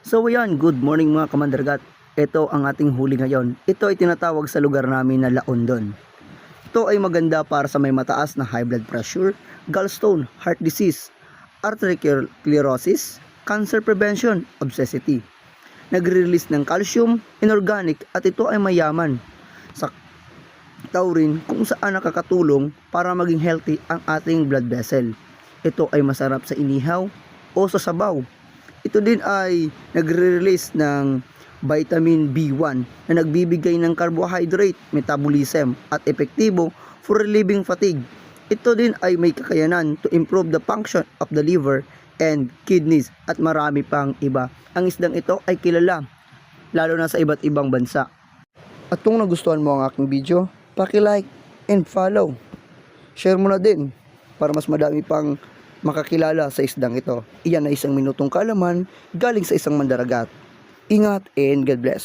So ayan, good morning mga kamandargat. Ito ang ating huli ngayon. Ito ay tinatawag sa lugar namin na Laondon. Ito ay maganda para sa may mataas na high blood pressure, gallstone, heart disease, arteriosclerosis, cancer prevention, obesity. Nagre-release ng calcium, inorganic at ito ay mayaman sa taurine kung saan nakakatulong para maging healthy ang ating blood vessel. Ito ay masarap sa inihaw o sa sabaw. Ito din ay nagre-release ng vitamin B1 na nagbibigay ng carbohydrate, metabolism at epektibo for relieving fatigue. Ito din ay may kakayanan to improve the function of the liver and kidneys at marami pang iba. Ang isdang ito ay kilala lalo na sa iba't ibang bansa. At kung nagustuhan mo ang aking video, paki-like and follow. Share mo na din para mas madami pang makakilala sa isdang ito. Iyan ay isang minutong kaalaman galing sa isang mandaragat. Ingat and God bless.